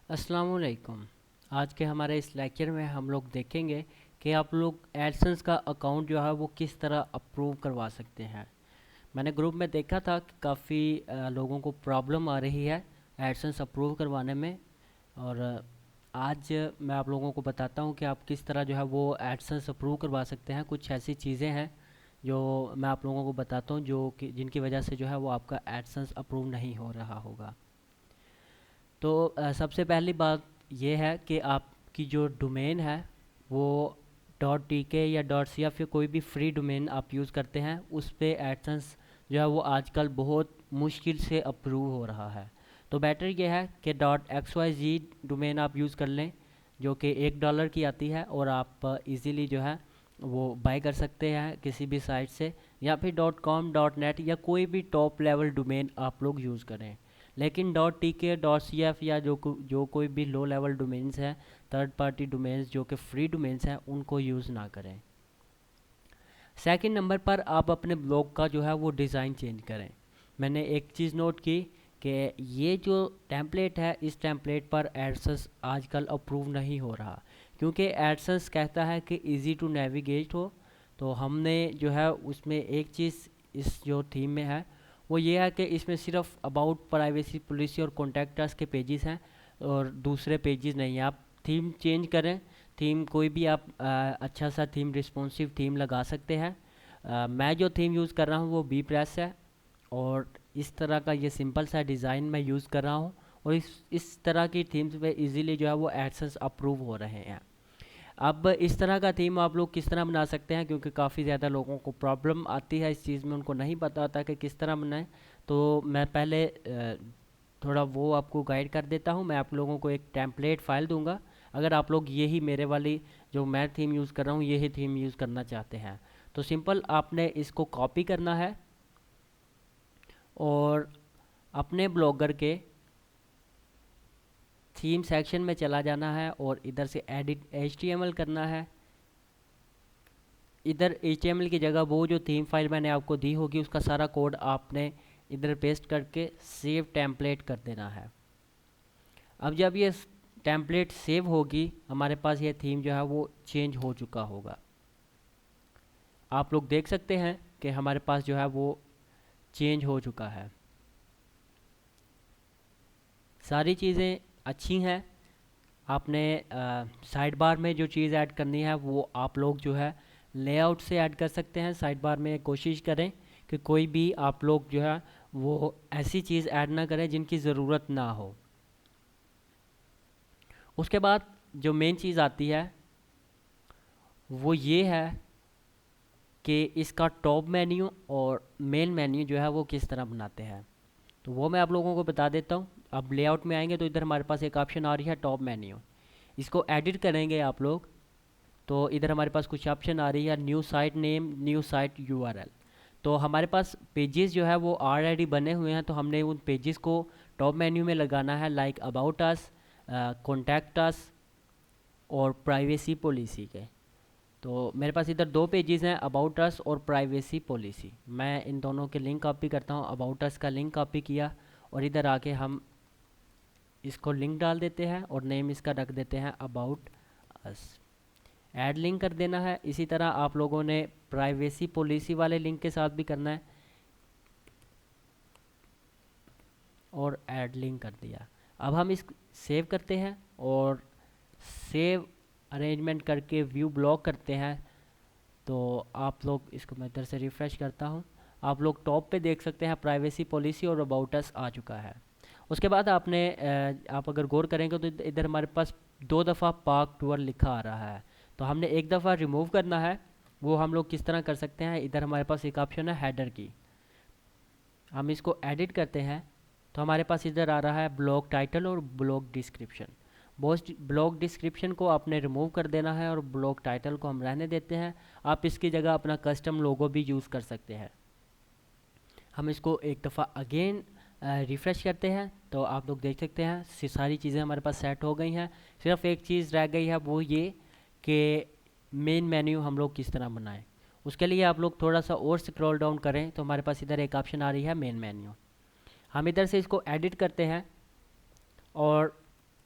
अस्सलामुअलैकुम। आज के हमारे इस लेक्चर में हम लोग देखेंगे कि आप लोग एडसेंस का अकाउंट जो है वो किस तरह अप्रूव करवा सकते हैं। मैंने ग्रुप में देखा था कि काफ़ी लोगों को प्रॉब्लम आ रही है एडसेंस अप्रूव करवाने में। और आज मैं आप लोगों को बताता हूँ कि आप किस तरह जो है वो एडसेंस अप्रूव करवा सकते हैं। कुछ ऐसी चीज़ें हैं जो मैं आप लोगों को बताता हूँ जो कि जिनकी वजह से जो है वो आपका एडसेंस अप्रूव नहीं हो रहा होगा। तो सबसे पहली बात ये है कि आपकी जो डोमेन है वो डॉट टी के या डॉट सी या फिर कोई भी फ्री डोमेन आप यूज़ करते हैं उस पे एडसेंस जो है वो आजकल बहुत मुश्किल से अप्रूव हो रहा है। तो बेटर ये है कि डॉट एक्स वाई जी डोमेन आप यूज़ कर लें जो कि $1 की आती है और आप इजीली जो है वो बाय कर सकते हैं किसी भी साइट से, या फिर डॉट कॉम डॉट नेट या कोई भी टॉप लेवल डोमेन आप लोग यूज़ करें। लेकिन डॉट टी के डॉट सी एफ या जो कोई भी लो लेवल डोमेन्स हैं, थर्ड पार्टी डोमेन्स जो कि फ्री डोमेन्स हैं, उनको यूज़ ना करें। सेकंड नंबर पर आप अपने ब्लॉग का जो है वो डिज़ाइन चेंज करें। मैंने एक चीज़ नोट की कि ये जो टेम्पलेट है इस टेम्पलेट पर एडसेंस आजकल अप्रूव नहीं हो रहा, क्योंकि एडसेंस कहता है कि इजी टू नेविगेट हो। तो हमने जो है उसमें एक चीज़ इस जो थीम में है वो ये है कि इसमें सिर्फ अबाउट प्राइवेसी पॉलिसी और कॉन्टैक्ट के पेजेस हैं और दूसरे पेजेस नहीं हैं। आप थीम चेंज करें। थीम कोई भी आप अच्छा सा थीम रिस्पॉन्सिव थीम लगा सकते हैं। मैं जो थीम यूज़ कर रहा हूँ वो बी प्रेस है और इस तरह का ये सिंपल सा डिज़ाइन मैं यूज़ कर रहा हूँ। और इस तरह की थीम्स पे इजीली जो है वो एडसेंस अप्रूव हो रहे हैं। अब इस तरह का थीम आप लोग किस तरह बना सकते हैं, क्योंकि काफ़ी ज़्यादा लोगों को प्रॉब्लम आती है इस चीज़ में, उनको नहीं पता होता कि किस तरह बनाएं। तो मैं पहले थोड़ा वो आपको गाइड कर देता हूँ। मैं आप लोगों को एक टेम्पलेट फ़ाइल दूंगा। अगर आप लोग यही मेरे वाली जो मैं थीम यूज़ कर रहा हूँ यही थीम यूज़ करना चाहते हैं तो सिंपल आपने इसको कॉपी करना है और अपने ब्लॉगर के थीम सेक्शन में चला जाना है और इधर से एडिट HTML करना है। इधर HTML की जगह वो जो थीम फाइल मैंने आपको दी होगी उसका सारा कोड आपने इधर पेस्ट करके सेव टेम्पलेट कर देना है। अब जब ये टेम्पलेट सेव होगी हमारे पास ये थीम जो है वो चेंज हो चुका होगा। आप लोग देख सकते हैं कि हमारे पास जो है वो चेंज हो चुका है। सारी चीज़ें अच्छी हैं। आपने साइड बार में जो चीज़ ऐड करनी है वो आप लोग जो है लेआउट से ऐड कर सकते हैं। साइड बार में कोशिश करें कि कोई भी आप लोग जो है वो ऐसी चीज़ ऐड ना करें जिनकी ज़रूरत ना हो। उसके बाद जो मेन चीज़ आती है वो ये है कि इसका टॉप मेन्यू और मेन मेन्यू जो है वो किस तरह बनाते हैं। तो वो मैं आप लोगों को बता देता हूँ। अब लेआउट में आएंगे तो इधर हमारे पास एक ऑप्शन आ रही है टॉप मेन्यू। इसको एडिट करेंगे आप लोग तो इधर हमारे पास कुछ ऑप्शन आ रही है new site name, new site URL। तो हमारे पास पेजेस जो है वो ऑलरेडी बने हुए हैं तो हमने उन पेजेस को टॉप मेन्यू में लगाना है, like about us, contact us और प्राइवेसी पॉलिसी के। तो मेरे पास इधर दो पेजेस हैं, अबाउट अस और प्राइवेसी पॉलिसी। मैं इन दोनों के लिंक कॉपी करता हूँ। अबाउट अस का लिंक कॉपी किया और इधर आके हम इसको लिंक डाल देते हैं और नेम इसका रख देते हैं अबाउट अस। ऐड लिंक कर देना है। इसी तरह आप लोगों ने प्राइवेसी पॉलिसी वाले लिंक के साथ भी करना है और ऐड लिंक कर दिया। अब हम इस सेव करते हैं और सेव अरेंजमेंट करके व्यू ब्लॉक करते हैं। तो आप लोग इसको मैं इधर से रिफ़्रेश करता हूँ। आप लोग टॉप पे देख सकते हैं प्राइवेसी पॉलिसी और अबाउट अस आ चुका है। उसके बाद आप अगर गौर करेंगे तो इधर हमारे पास 2 दफ़ा पार्क टूर लिखा आ रहा है। तो हमने एक दफ़ा रिमूव करना है। वो हम लोग किस तरह कर सकते हैं, इधर हमारे पास एक ऑप्शन है हेडर की। हम इसको एडिट करते हैं तो हमारे पास इधर आ रहा है ब्लॉग टाइटल और ब्लॉग डिस्क्रिप्शन। ब्लॉग डिस्क्रिप्शन को आपने रिमूव कर देना है और ब्लॉग टाइटल को हम रहने देते हैं। आप इसकी जगह अपना कस्टम लोगो भी यूज़ कर सकते हैं। हम इसको एक दफ़ा अगेन रिफ़्रेश करते हैं तो आप लोग देख सकते हैं सारी चीज़ें हमारे पास सेट हो गई हैं। सिर्फ एक चीज़ रह गई है वो ये कि मेन मेन्यू हम लोग किस तरह बनाएं। उसके लिए आप लोग थोड़ा सा और स्क्रॉल डाउन करें तो हमारे पास इधर एक ऑप्शन आ रही है मेन मेन्यू। हम इधर से इसको एडिट करते हैं और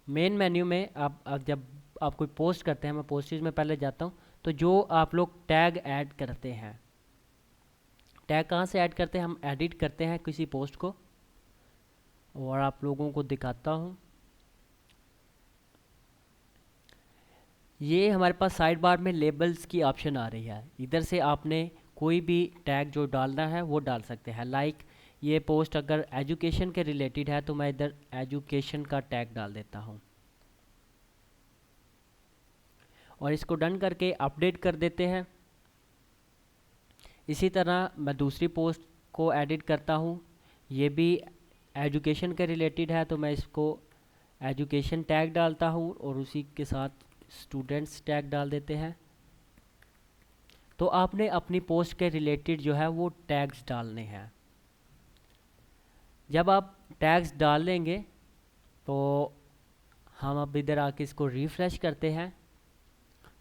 मेन मेन्यू में आप जब आप कोई पोस्ट करते हैं, मैं पोस्टेज में पहले जाता हूँ, तो जो आप लोग टैग ऐड करते हैं, टैग कहाँ से ऐड करते हैं, हम एडिट करते हैं किसी पोस्ट को, और आप लोगों को दिखाता हूँ। ये हमारे पास साइड बार में लेबल्स की ऑप्शन आ रही है, इधर से आपने कोई भी टैग जो डालना है वो डाल सकते हैं। लाइक ये पोस्ट अगर एजुकेशन के रिलेटेड है तो मैं इधर एजुकेशन का टैग डाल देता हूँ, और इसको डन करके अपडेट कर देते हैं। इसी तरह मैं दूसरी पोस्ट को एडिट करता हूँ, ये भी एजुकेशन के रिलेटेड है, तो मैं इसको एजुकेशन टैग डालता हूँ और उसी के साथ स्टूडेंट्स टैग डाल देते हैं। तो आपने अपनी पोस्ट के रिलेटेड जो है वो टैग्स डालने हैं। जब आप टैग्स डाल लेंगे तो हम अब इधर आके इसको रिफ़्रेश करते हैं।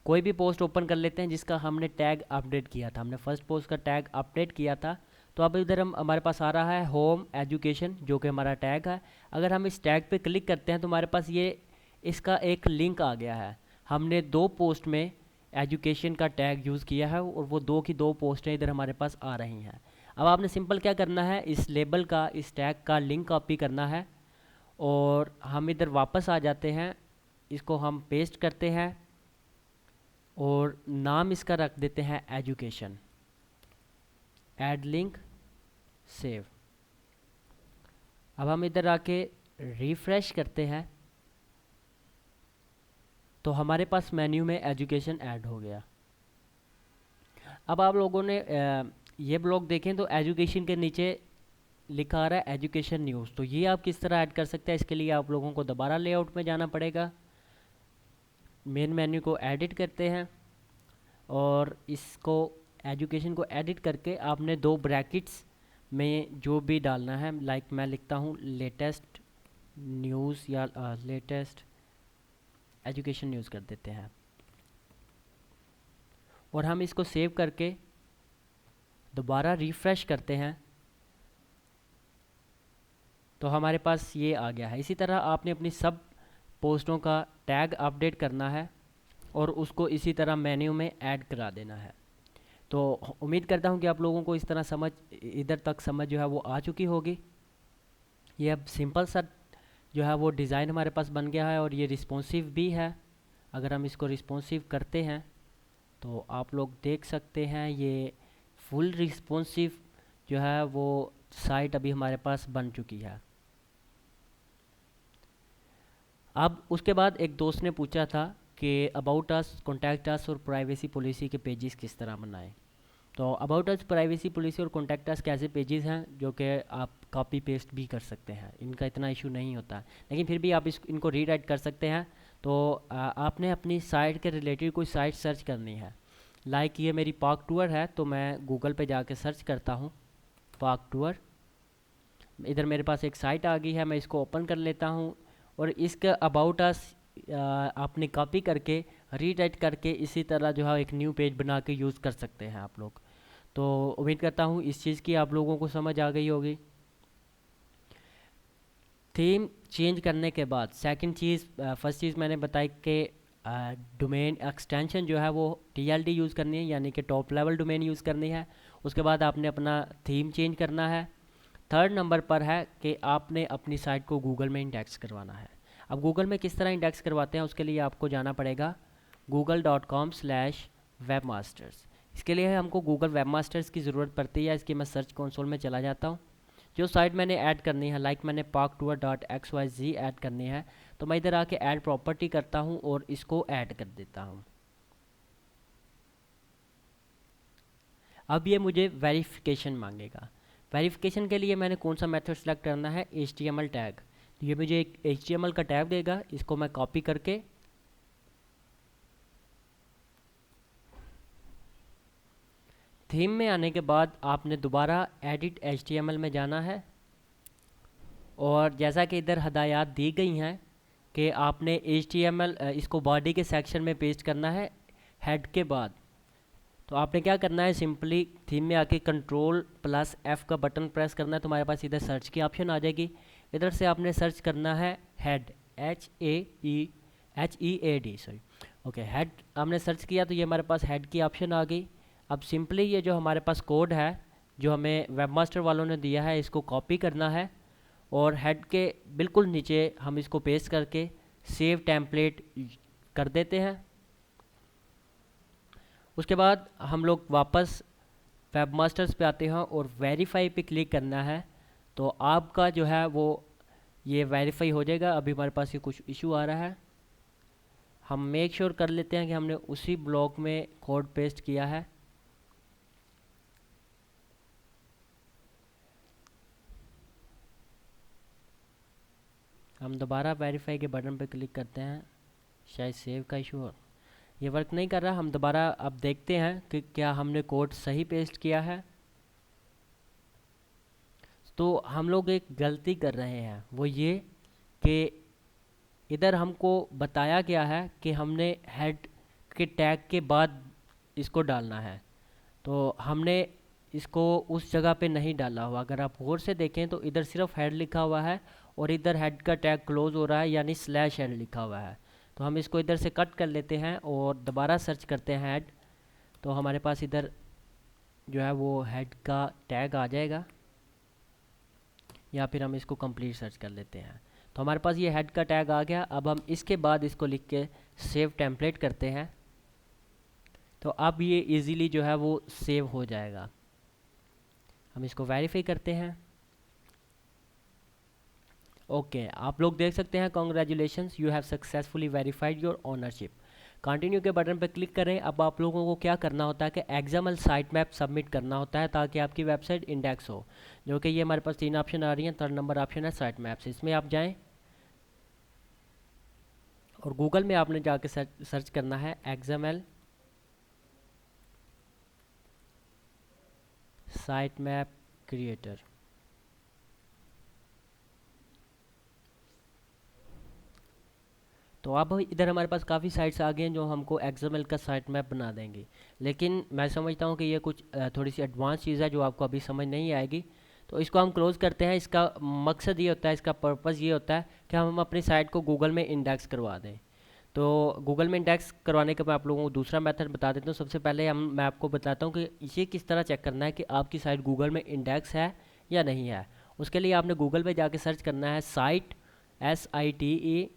कोई भी पोस्ट ओपन कर लेते हैं जिसका हमने टैग अपडेट किया था, हमने फर्स्ट पोस्ट का टैग अपडेट किया था, तो अब इधर हम हमारे पास आ रहा है होम एजुकेशन जो कि हमारा टैग है। अगर हम इस टैग पे क्लिक करते हैं तो हमारे पास ये इसका एक लिंक आ गया है। हमने दो पोस्ट में एजुकेशन का टैग यूज़ किया है और वो दो की दो पोस्टें इधर हमारे पास आ रही हैं। अब आपने सिंपल क्या करना है, इस लेबल का, इस टैग का लिंक कॉपी करना है और हम इधर वापस आ जाते हैं, इसको हम पेस्ट करते हैं और नाम इसका रख देते हैं एजुकेशन, ऐड लिंक, सेव। अब हम इधर आके रिफ़्रेश करते हैं तो हमारे पास मेन्यू में एजुकेशन ऐड हो गया। अब आप लोगों ने ये ब्लॉग देखें तो एजुकेशन के नीचे लिखा आ रहा है एजुकेशन न्यूज़, तो ये आप किस तरह ऐड कर सकते हैं, इसके लिए आप लोगों को दोबारा लेआउट में जाना पड़ेगा। मेन मेन्यू को एडिट करते हैं और इसको एजुकेशन को एडिट करके आपने दो ब्रैकेट्स में जो भी डालना है, लाइक मैं लिखता हूँ लेटेस्ट न्यूज़ या लेटेस्ट एजुकेशन न्यूज़ कर देते हैं, और हम इसको सेव करके दोबारा रिफ़्रेश करते हैं तो हमारे पास ये आ गया है। इसी तरह आपने अपनी सब पोस्टों का टैग अपडेट करना है और उसको इसी तरह मेन्यू में ऐड करा देना है। तो उम्मीद करता हूँ कि आप लोगों को इस तरह समझ, इधर तक समझ जो है वो आ चुकी होगी। ये अब सिंपल सा जो है वो डिज़ाइन हमारे पास बन गया है और ये रिस्पॉन्सिव भी है। अगर हम इसको रिस्पॉन्सिव करते हैं तो आप लोग देख सकते हैं ये फुल रिस्पॉन्सिव जो है वो साइट अभी हमारे पास बन चुकी है। अब उसके बाद एक दोस्त ने पूछा था कि अबाउट अस, कॉन्टैक्ट अस और प्राइवेसी पॉलिसी के पेजेस किस तरह बनाएं। तो अबाउट अस, प्राइवेसी पॉलिसी और कॉन्टैक्ट अस कैसे पेजेस हैं जो कि आप कॉपी पेस्ट भी कर सकते हैं, इनका इतना इशू नहीं होता है, लेकिन फिर भी आप इनको रीराइट कर सकते हैं। तो आपने अपनी साइट के रिलेटेड कोई साइट सर्च करनी है, लाइक ये मेरी पार्क टूर है, तो मैं गूगल पे जाके सर्च करता हूँ पार्क टूर। इधर मेरे पास एक साइट आ गई है, मैं इसको ओपन कर लेता हूँ और इसका अबाउट अस आपने कॉपी करके रीराइट करके इसी तरह जो है एक न्यू पेज बना के यूज़ कर सकते हैं आप लोग। तो उम्मीद करता हूँ इस चीज़ की आप लोगों को समझ आ गई होगी। थीम चेंज करने के बाद सेकंड चीज़, फर्स्ट चीज़ मैंने बताई कि डोमेन एक्सटेंशन जो है वो TLD यूज़ करनी है, यानी कि टॉप लेवल डोमेन यूज़ करनी है। उसके बाद आपने अपना थीम चेंज करना है। थर्ड नंबर पर है कि आपने अपनी साइट को गूगल में इंडेक्स करवाना है। अब गूगल में किस तरह इंडेक्स करवाते हैं उसके लिए आपको जाना पड़ेगा google.com/webmasters। इसके लिए हमको गूगल वेबमास्टर्स की ज़रूरत पड़ती है। इसकी मैं सर्च कंसोल में चला जाता हूँ। जो साइट मैंने ऐड करनी है, लाइक मैंने parktour.xyz ऐड करनी है, तो मैं इधर आके ऐड प्रॉपर्टी करता हूँ और इसको ऐड कर देता हूँ। अब ये मुझे वेरिफिकेशन मांगेगा। वेरिफिकेशन के लिए मैंने कौन सा मेथड सेलेक्ट करना है, HTML टैग। तो ये मुझे एक HTML का टैग देगा, इसको मैं कॉपी करके थीम में आने के बाद आपने दोबारा एडिट HTML में जाना है और जैसा कि इधर हदायत दी गई हैं कि आपने HTML इसको बॉडी के सेक्शन में पेस्ट करना है हेड के बाद। तो आपने क्या करना है, सिंपली थीम में आके Ctrl+F का बटन प्रेस करना है, तो हमारे पास इधर सर्च की ऑप्शन आ जाएगी। इधर से आपने सर्च करना है head, HEAD, sorry. Okay, head हमने सर्च किया तो ये हमारे पास हेड की ऑप्शन आ गई। अब सिंपली ये जो हमारे पास कोड है जो हमें वेबमास्टर वालों ने दिया है, इसको कॉपी करना है और हेड के बिल्कुल नीचे हम इसको पेस्ट करके सेव टेम्पलेट कर देते हैं। उसके बाद हम लोग वापस वेबमास्टर्स पे आते हैं और वेरीफाई पे क्लिक करना है, तो आपका जो है वो ये वेरीफाई हो जाएगा। अभी हमारे पास ये कुछ इशू आ रहा है, हम मेक श्योर कर लेते हैं कि हमने उसी ब्लॉक में कोड पेस्ट किया है। हम दोबारा वेरीफाई के बटन पर क्लिक करते हैं, शायद सेव का इशू हो, ये वर्क नहीं कर रहा। हम दोबारा अब देखते हैं कि क्या हमने कोड सही पेस्ट किया है। तो हम लोग एक गलती कर रहे हैं, वो ये कि इधर हमको बताया गया है कि हमने हेड के टैग के बाद इसको डालना है, तो हमने इसको उस जगह पे नहीं डाला हुआ। अगर आप गौर से देखें तो इधर सिर्फ हेड लिखा हुआ है और इधर हेड का टैग क्लोज हो रहा है, यानी स्लैश हेड लिखा हुआ है। तो हम इसको इधर से कट कर लेते हैं और दोबारा सर्च करते हैं हेड, तो हमारे पास इधर जो है वो हेड का टैग आ जाएगा, या फिर हम इसको कंप्लीट सर्च कर लेते हैं। तो हमारे पास ये हेड का टैग आ गया। अब हम इसके बाद इसको लिख के सेव टेम्पलेट करते हैं, तो अब ये इजीली जो है वो सेव हो जाएगा। हम इसको वेरीफाई करते हैं। ओके, आप लोग देख सकते हैं, congratulations, you have successfully verified your ownership. Continue के बटन पर क्लिक करें। अब आप लोगों को क्या करना होता है कि एक्सएमएल साइट मैप सबमिट करना होता है ताकि आपकी वेबसाइट इंडेक्स हो, जो कि ये हमारे पास 3 ऑप्शन आ रही हैं। 3rd नंबर ऑप्शन है साइट मैप्स, इसमें आप जाएं और गूगल में आपने जाके सर्च करना है एक्सएमएल साइट मैप क्रिएटर। तो अब इधर हमारे पास काफ़ी साइट्स आ गए हैं जो हमको एक्सएमएल का साइट मैप बना देंगे, लेकिन मैं समझता हूँ कि ये कुछ थोड़ी सी एडवांस चीज़ है जो आपको अभी समझ नहीं आएगी। तो इसको हम क्लोज़ करते हैं। इसका मकसद ये होता है, इसका पर्पज़ ये होता है कि हम अपनी साइट को गूगल में इंडेक्स करवा दें। तो गूगल में इंडेक्स करवाने का मैं आप लोगों को दूसरा मेथड बता देता हूँ। सबसे पहले मैं आपको बताता हूँ कि ये किस तरह चेक करना है कि आपकी साइट गूगल में इंडेक्स है या नहीं है। उसके लिए आपने गूगल पे जाके सर्च करना है साइट, SITE :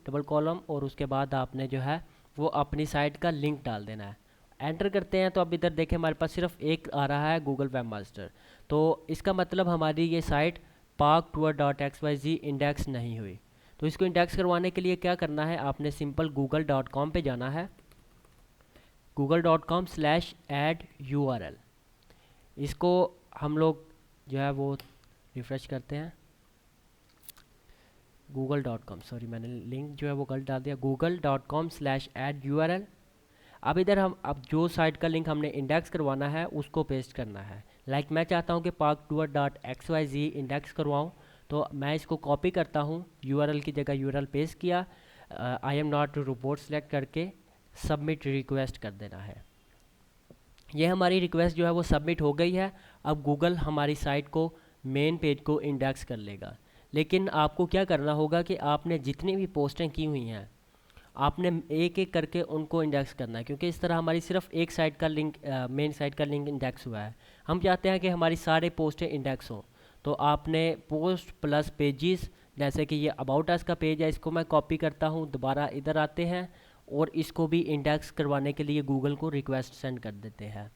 और उसके बाद आपने जो है वो अपनी साइट का लिंक डाल देना है। एंटर करते हैं तो अब इधर देखें हमारे पास सिर्फ एक आ रहा है, गूगल वेब मास्टर। तो इसका मतलब हमारी ये साइट parktour.xyz इंडेक्स नहीं हुई। तो इसको इंडेक्स करवाने के लिए क्या करना है, आपने सिंपल google.com पे जाना है, google.com/add URL। इसको हम लोग जो है वो रिफ़्रेश करते हैं, google.com, सॉरी मैंने लिंक जो है वो गलत डाल दिया, google.com/add URL। अब इधर हम अब जो साइट का लिंक हमने इंडेक्स करवाना है उसको पेस्ट करना है। लाइक मैं चाहता हूँ कि parktour.xyz इंडेक्स करवाऊँ, तो मैं इसको कॉपी करता हूँ, URL की जगह URL पेस्ट किया, I am not report select करके सबमिट रिक्वेस्ट कर देना है। ये हमारी रिक्वेस्ट जो है वो सबमिट हो गई है। अब गूगल हमारी साइट को, मेन पेज को इंडेक्स कर लेगा। लेकिन आपको क्या करना होगा कि आपने जितनी भी पोस्टें की हुई हैं आपने एक एक करके उनको इंडेक्स करना है, क्योंकि इस तरह हमारी सिर्फ एक साइट का लिंक, मेन साइट का लिंक इंडेक्स हुआ है। हम चाहते हैं कि हमारी सारे पोस्टें इंडेक्स हों, तो आपने पोस्ट प्लस पेजेस, जैसे कि ये अबाउट अस का पेज है, इसको मैं कॉपी करता हूँ, दोबारा इधर आते हैं और इसको भी इंडेक्स करवाने के लिए गूगल को रिक्वेस्ट सेंड कर देते हैं।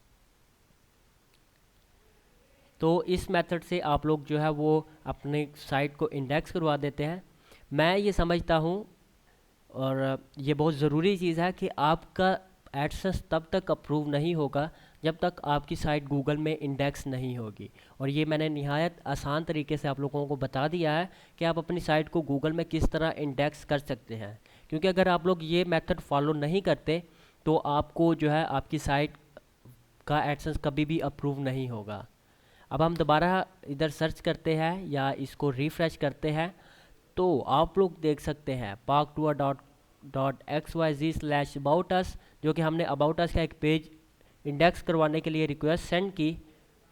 तो इस मेथड से आप लोग जो है वो अपने साइट को इंडेक्स करवा देते हैं। मैं ये समझता हूँ और ये बहुत ज़रूरी चीज़ है कि आपका एडसेंस तब तक अप्रूव नहीं होगा जब तक आपकी साइट गूगल में इंडेक्स नहीं होगी। और ये मैंने निहायत आसान तरीके से आप लोगों को बता दिया है कि आप अपनी साइट को गूगल में किस तरह इंडेक्स कर सकते हैं, क्योंकि अगर आप लोग ये मेथड फॉलो नहीं करते तो आपको जो है आपकी साइट का एडसेंस कभी भी अप्रूव नहीं होगा। अब हम दोबारा इधर सर्च करते हैं या इसको रिफ़्रेश करते हैं, तो आप लोग देख सकते हैं parktour.xyz/aboutus, जो कि हमने अबाउट अस का एक पेज इंडेक्स करवाने के लिए रिक्वेस्ट सेंड की,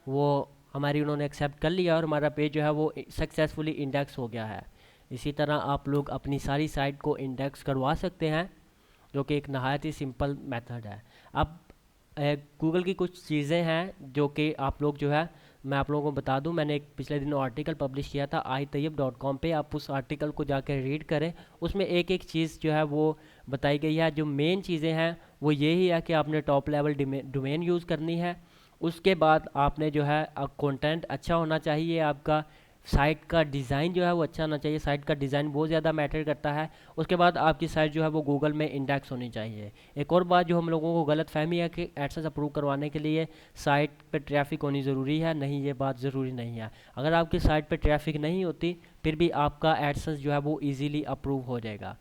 वो हमारी उन्होंने एक्सेप्ट कर लिया और हमारा पेज जो है वो सक्सेसफुली इंडेक्स हो गया है। इसी तरह आप लोग अपनी सारी साइट को इंडेक्स करवा सकते हैं, जो कि एक नहायत ही सिंपल मेथड है। अब गूगल की कुछ चीज़ें हैं जो कि आप लोग जो है, मैं आप लोगों को बता दूं, मैंने एक पिछले दिनों आर्टिकल पब्लिश किया था iTayyib.com पे, आप उस आर्टिकल को जाकर रीड करें। उसमें एक एक चीज़ जो है वो बताई गई है। जो मेन चीज़ें हैं वो यही है कि आपने टॉप लेवल डोमेन यूज़ करनी है। उसके बाद आपने जो है कंटेंट अच्छा होना चाहिए, आपका साइट का डिज़ाइन जो है वो अच्छा होना चाहिए, साइट का डिज़ाइन बहुत ज़्यादा मैटर करता है। उसके बाद आपकी साइट जो है वो गूगल में इंडेक्स होनी चाहिए। एक और बात जो हम लोगों को गलत फहमी है कि एडसेंस अप्रूव करवाने के लिए साइट पे ट्रैफिक होनी ज़रूरी है। नहीं, ये बात ज़रूरी नहीं है। अगर आपकी साइट पे ट्रैफिक नहीं होती फिर भी आपका एडसेंस जो है वो ईज़िली अप्रूव हो जाएगा।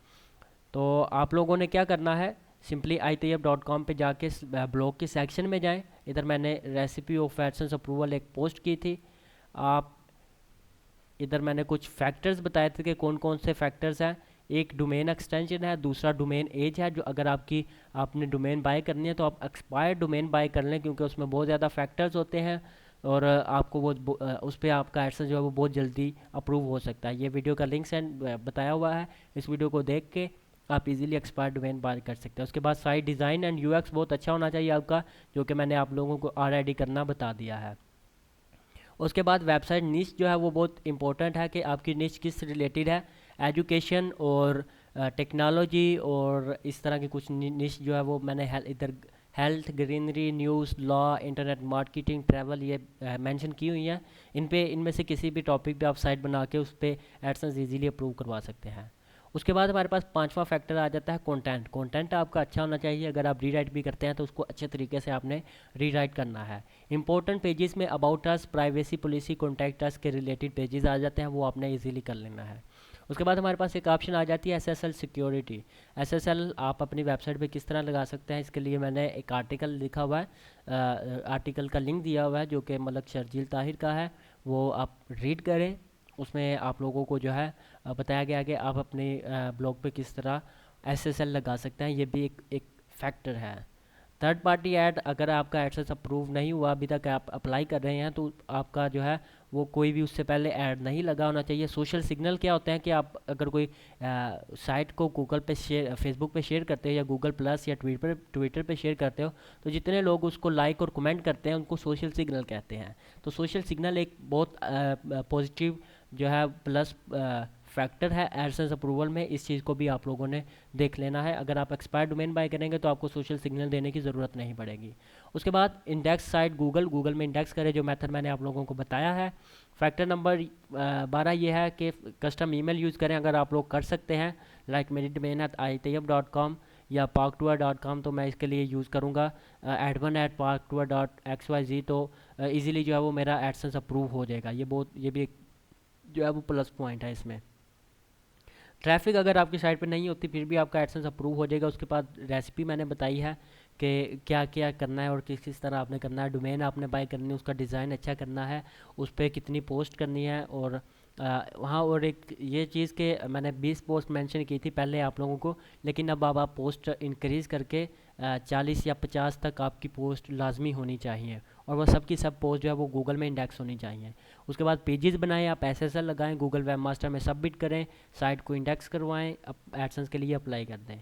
तो आप लोगों ने क्या करना है, सिंपली iTayyib.com पे जाके ब्लॉग के सेक्शन में जाएं। इधर मैंने रेसिपी ऑफ एडसेंस अप्रूवल एक पोस्ट की थी। आप इधर मैंने कुछ फैक्टर्स बताए थे कि कौन कौन से फैक्टर्स हैं। एक डोमेन एक्सटेंशन है, दूसरा डोमेन एज है। जो अगर आपने डोमेन बाय करनी है तो आप एक्सपायर्ड डोमेन बाय कर लें, क्योंकि उसमें बहुत ज़्यादा फैक्टर्स होते हैं और आपको उस पर आपका एडसेंस जो है वो बहुत जल्दी अप्रूव हो सकता है। ये वीडियो का लिंक सेंड बताया हुआ है, इस वीडियो को देख के आप इजीली एक्सपायर्ड डोमेन बाय कर सकते हैं। उसके बाद साइट डिज़ाइन एंड यूएक्स बहुत अच्छा होना चाहिए आपका, जो कि मैंने आप लोगों को ऑलरेडी करना बता दिया है। उसके बाद वेबसाइट निश जो है वो बहुत इंपॉर्टेंट है कि आपकी निश किस रिलेटेड है। एजुकेशन और टेक्नोलॉजी और इस तरह की कुछ निश जो है वो मैंने इधर health, greenery, news, law, internet marketing, travel ये मेंशन की हुई हैं। इनमें से किसी भी टॉपिक पे आप साइट बना के उस पर एडसेंस इजीली अप्रूव करवा सकते हैं। उसके बाद हमारे पास पांचवा फैक्टर आ जाता है कंटेंट। कंटेंट आपका अच्छा होना चाहिए। अगर आप रीराइट भी करते हैं तो उसको अच्छे तरीके से आपने रीराइट करना है। इंपॉर्टेंट पेजेस में about us, privacy policy, contact us के रिलेटेड पेजेस आ जाते हैं, वो आपने इजीली कर लेना है। उसके बाद हमारे पास एक ऑप्शन आ जाती है एसएसएल सिक्योरिटी। एसएसएल आप अपनी वेबसाइट पे किस तरह लगा सकते हैं, इसके लिए मैंने एक आर्टिकल लिखा हुआ है, आर्टिकल का लिंक दिया हुआ है जो कि मलक शर्जील ताहिर का है, वो आप रीड करें। उसमें आप लोगों को जो है बताया गया कि आप अपने ब्लॉग पे किस तरह एसएसएल लगा सकते हैं। ये भी एक फैक्टर है। थर्ड पार्टी ऐड, अगर आपका एडसेंस अप्रूव नहीं हुआ अभी तक, आप अप्लाई कर रहे हैं, तो आपका जो है वो कोई भी उससे पहले ऐड नहीं लगा होना चाहिए। सोशल सिग्नल क्या होते हैं कि आप अगर कोई साइट को गूगल पे शेयर, फेसबुक पे शेयर करते हो या गूगल प्लस या ट्विटर पे शेयर करते हो, तो जितने लोग उसको लाइक और कमेंट करते हैं उनको सोशल सिग्नल कहते हैं। तो सोशल सिग्नल एक बहुत पॉजिटिव जो है प्लस फैक्टर है एडसेंस अप्रूवल में। इस चीज़ को भी आप लोगों ने देख लेना है। अगर आप एक्सपायर्ड डोमेन बाय करेंगे तो आपको सोशल सिग्नल देने की ज़रूरत नहीं पड़ेगी। उसके बाद इंडेक्स साइट गूगल में इंडेक्स करें, जो मेथड मैंने आप लोगों को बताया है। फैक्टर नंबर 12 ये है कि कस्टम ईमेल यूज़ करें। अगर आप लोग कर सकते हैं, लाइक मेरी डोमेन है iTayyib.com या parktour.com, तो मैं इसके लिए यूज़ करूँगा admin@parktour.xyz, तो ईज़िली जो है वो मेरा एडसेंस अप्रूव हो जाएगा। ये भी एक जो है वो प्लस पॉइंट है इसमें। ट्रैफिक अगर आपकी साइट पे नहीं होती फिर भी आपका एडसेंस अप्रूव हो जाएगा। उसके बाद रेसिपी मैंने बताई है कि क्या क्या करना है और किस किस तरह आपने करना है। डोमेन आपने बाय करनी है, उसका डिज़ाइन अच्छा करना है, उस पर कितनी पोस्ट करनी है। और वहाँ और एक ये चीज़ कि मैंने 20 पोस्ट मेंशन की थी पहले आप लोगों को, लेकिन अब आप पोस्ट इंक्रीज़ करके 40 या 50 तक आपकी पोस्ट लाजमी होनी चाहिए, और वह सब की सब पोस्ट जो है वो गूगल में इंडेक्स होनी चाहिए। उसके बाद पेजेस बनाएं, आप एसएसएल लगाएं, गूगल वेब मास्टर में सबमिट करें, साइट को इंडेक्स करवाएं, एडसेंस के लिए अप्लाई कर दें।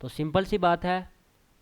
तो सिंपल सी बात है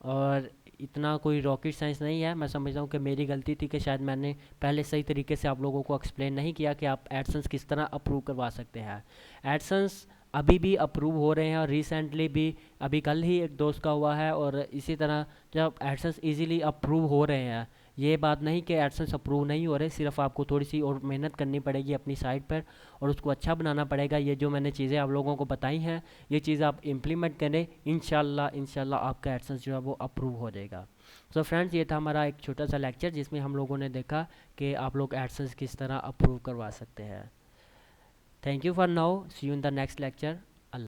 और इतना कोई रॉकेट साइंस नहीं है। मैं समझता हूँ कि मेरी गलती थी कि शायद मैंने पहले सही तरीके से आप लोगों को एक्सप्लेन नहीं किया कि आप एडसेंस किस तरह अप्रूव करवा सकते हैं। एडसेंस अभी भी अप्रूव हो रहे हैं और रिसेंटली भी, अभी कल ही एक दोस्त का हुआ है। और इसी तरह जब एडसेंस इजीली अप्रूव हो रहे हैं, ये बात नहीं कि एडसेंस अप्रूव नहीं हो रहे, सिर्फ आपको थोड़ी सी और मेहनत करनी पड़ेगी अपनी साइट पर और उसको अच्छा बनाना पड़ेगा। ये जो मैंने चीज़ें आप लोगों को बताई हैं, ये चीज़ आप इम्प्लीमेंट करें, इंशाल्लाह आपका एडसेंस जो है वो अप्रूव हो जाएगा। सो फ्रेंड्स, ये था हमारा एक छोटा सा लेक्चर जिसमें हम लोगों ने देखा कि आप लोग एडसेंस किस तरह अप्रूव करवा सकते हैं। Thank you for now, see you in the next lecture.